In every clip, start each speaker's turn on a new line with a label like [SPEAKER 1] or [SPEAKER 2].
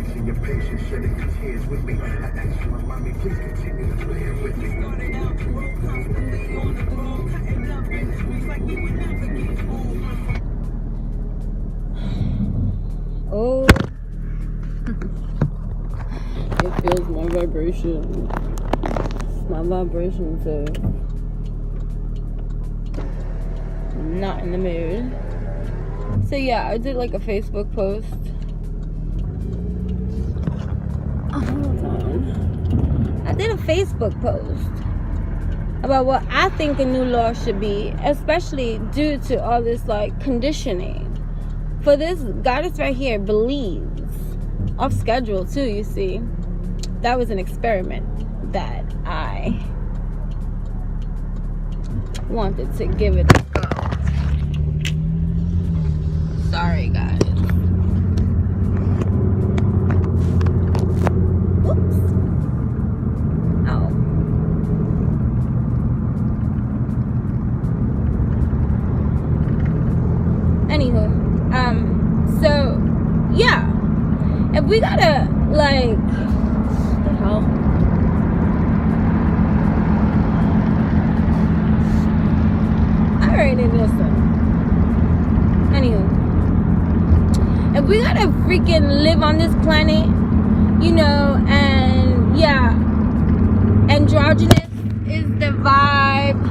[SPEAKER 1] appreciate your patience, shedding your tears with me. I ask you, remind me, please continue to play it with me. Started out the road constantly on the road, cutting up in the streets like we would never get old.
[SPEAKER 2] Oh, it feels my vibration. My vibrations are not in the mood. So yeah, I did like a Facebook post. Hold on. I did a Facebook post about what I think a new law should be, especially due to all this like conditioning. For this goddess right here believes, off schedule too, you see. That was an experiment that I wanted to give it a go. Sorry guys. Oops. Ow. Anywho, so yeah, if we gotta like, what the hell? Alrighty, listen. Anywho, if we gotta freaking live on this planet, you know, and yeah, androgynous is the vibe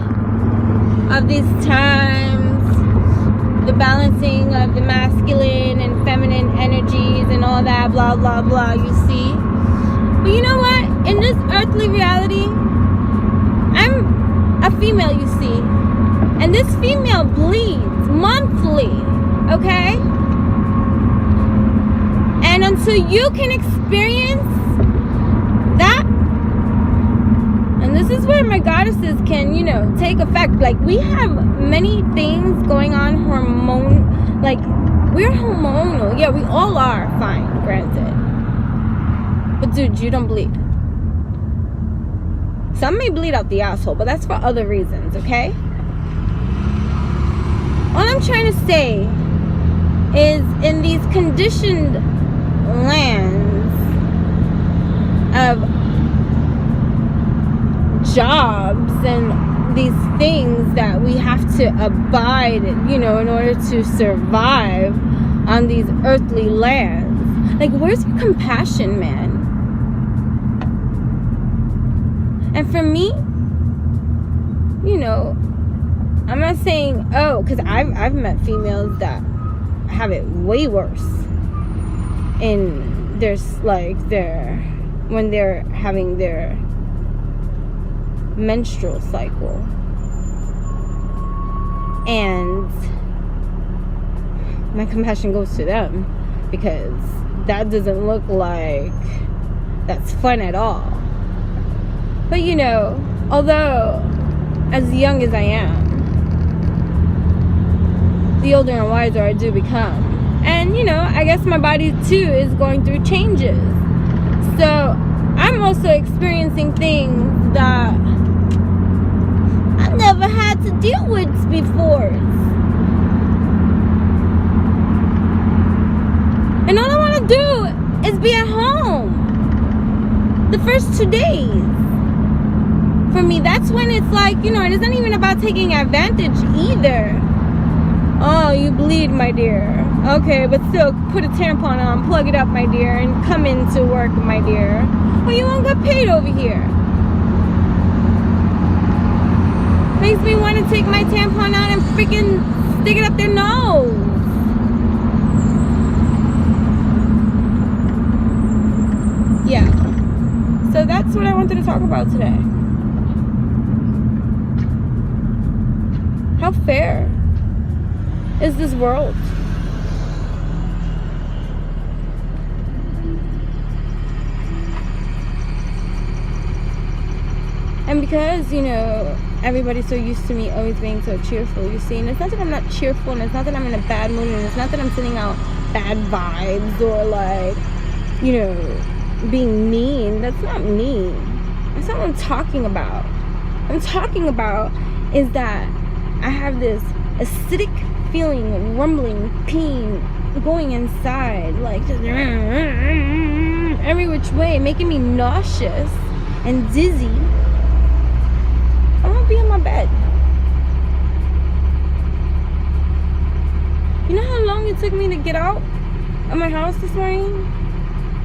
[SPEAKER 2] of these times, the balancing of the masculine and feminine energies and all that, blah blah blah, you see. But you know what, in this earthly reality, I'm a female, you see, and this female bleeds monthly, okay? And until you can experience that, and this is where my goddesses can, you know, take effect. Like, we have many things going on, like, we're hormonal. Yeah, we all are, fine, granted. But dude, you don't bleed. Some may bleed out the asshole, but that's for other reasons, okay? All I'm trying to say is, in these conditioned lands of jobs and these things that we have to abide, you know, in order to survive on these earthly lands. Like, where's your compassion, man? And for me, you know, I'm not saying, oh, because I've met females that have it way worse in when they're having their menstrual cycle, and my compassion goes to them, because that doesn't look like that's fun at all. But you know, although as young as I am, the older and wiser I do become. And you know, I guess my body too is going through changes. So I'm also experiencing things that I've never had to deal with before. And all I want to do is be at home. The first 2 days. For me, that's when it's like, you know, it isn't even about taking advantage either. Oh, you bleed, my dear. Okay, but still, put a tampon on, plug it up, my dear, and come into work, my dear. Well, you won't get paid over here. Makes me want to take my tampon out and freaking stick it up their nose. Yeah. So that's what I wanted to talk about today. How fair is this world? And because, you know, everybody's so used to me always being so cheerful, you see, and it's not that I'm not cheerful, and it's not that I'm in a bad mood, and it's not that I'm sending out bad vibes or like, you know, being mean. That's not me. That's not what I'm talking about. What I'm talking about is that I have this acidic feeling, rumbling, pain going inside, like just every which way, making me nauseous and dizzy. I want to be in my bed. You know how long it took me to get out of my house this morning?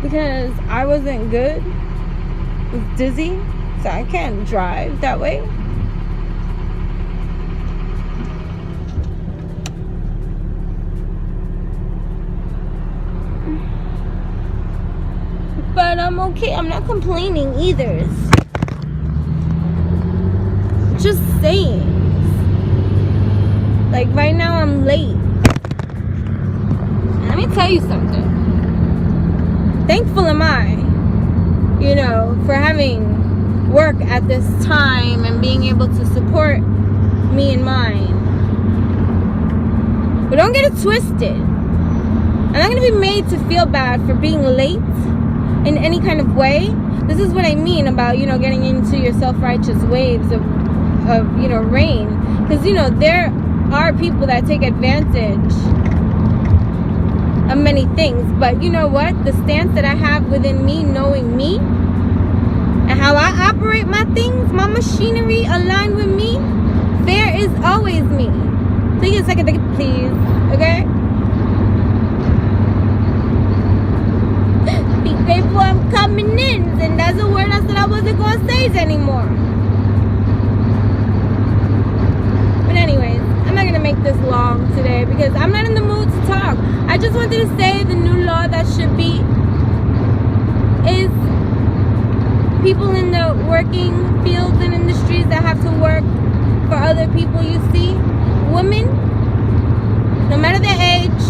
[SPEAKER 2] Because I wasn't good. I was dizzy. So I can't drive that way. But I'm okay. I'm not complaining either. Just saying. Like right now I'm late. Let me tell you something. Thankful am I, you know, for having work at this time and being able to support me and mine. But don't get it twisted. I'm not going to be made to feel bad for being late in any kind of way. This is what I mean about, you know, getting into your self-righteous waves of you know, rain. Because, you know, there are people that take advantage of many things. But you know what? The stance that I have within me, knowing me, and how I operate my things, my machinery aligned with me, fair is always me. Take a second, please. Okay? Be grateful I'm coming in. And that's a word I said I wasn't going to say anymore. But anyways, I'm not going to make this long today because I'm not in the mood to talk. I just wanted to say the new law that should be is people in the working fields and industries that have to work for other people, you see, women, no matter their age,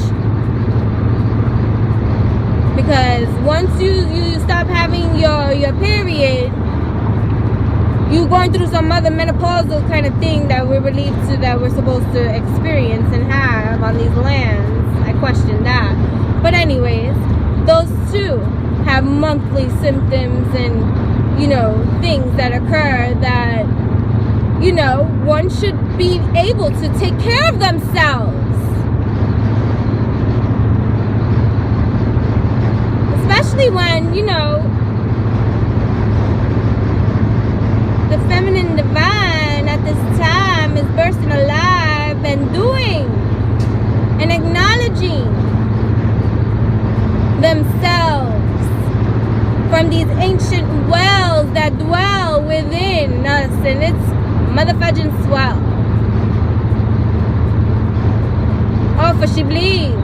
[SPEAKER 2] because once you stop having your period, you going through some other menopausal kind of thing that we're believed to, that we're supposed to experience and have on these lands. I question that. But anyways, those two have monthly symptoms and, you know, things that occur that, you know, one should be able to take care of themselves. Especially when, you know, the feminine divine at this time is bursting alive and doing and acknowledging themselves from these ancient wells that dwell within us, and it's motherfucking swell. Oh, for she bleeds.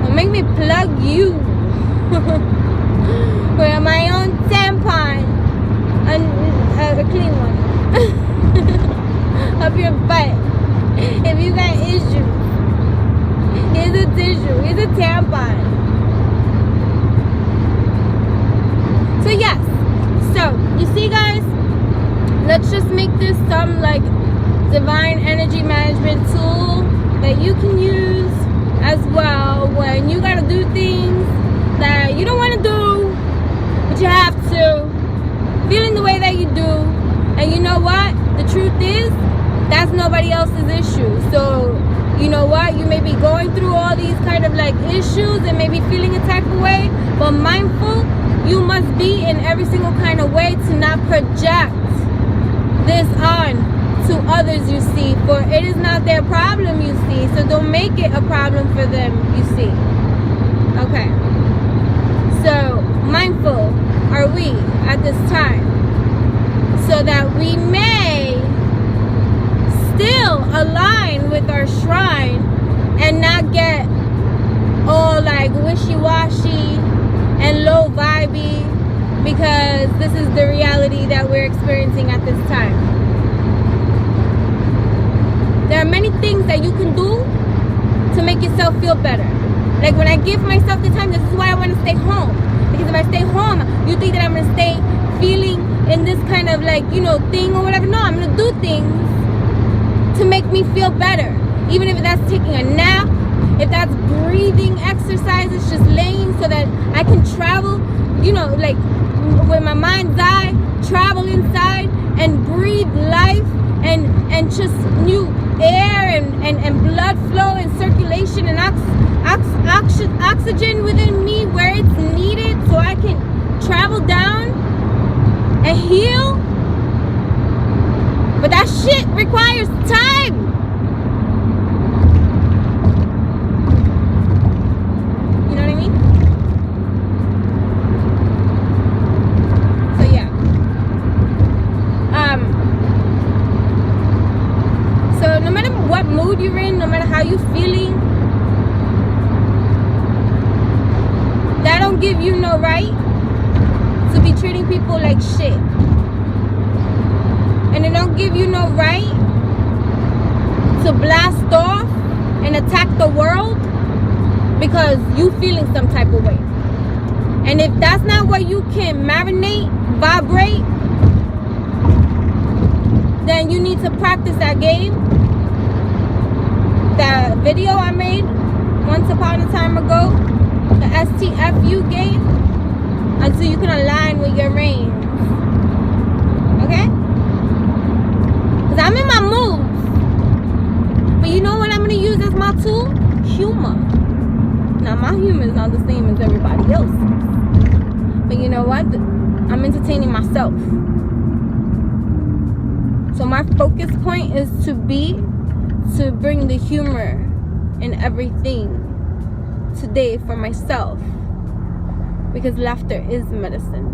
[SPEAKER 2] Well, make me plug you with my own tampon, a clean one, up your butt. If you got issues, here's a tissue, here's a tampon. So yes, so you see guys, let's just make this some like divine energy management tool that you can use as well when you gotta do things that you don't want to do, but you have to, feeling the way that you do. And you know what, the truth is, that's nobody else's issue. So you know what, you may be going through all these kind of like issues and maybe feeling a type of way, but mindful you must be in every single kind of way to not project this on to others, you see, for it is not their problem, you see, so don't make it a problem for them, you see. Okay, so mindful are we at this time, so that we may still align with our shrine and not get all like wishy-washy and low vibey, because this is the reality that we're experiencing at this time. There are many things that you can do to make yourself feel better. Like when I give myself the time, this is why I want to stay home. Because if I stay home, you think that I'm going to stay feeling in this kind of like, you know, thing or whatever. No, I'm going to do things to make me feel better. Even if that's taking a nap, if that's breathing exercises, just laying so that I can travel, you know, like with my mind's eye, travel inside and breathe life and just new air and blood flow and circulation and oxygen within me where it's needed so I can travel down and heal. But that shit requires time. You know what I mean? So yeah. So no matter what mood you're in, no matter how you're feeling, that don't give you no right to be treating people like shit. And it don't give you no right to blast off and attack the world because you feeling some type of way. And if that's not where you can marinate, vibrate, then you need to practice that game. That video I made once upon a time ago, the STFU game, until you can align with your reigns. Okay? Because I'm in my moods. But you know what I'm going to use as my tool? Humor. Now, my humor is not the same as everybody else's. But you know what? I'm entertaining myself. So my focus point is to bring the humor in everything today for myself. Because laughter is medicine.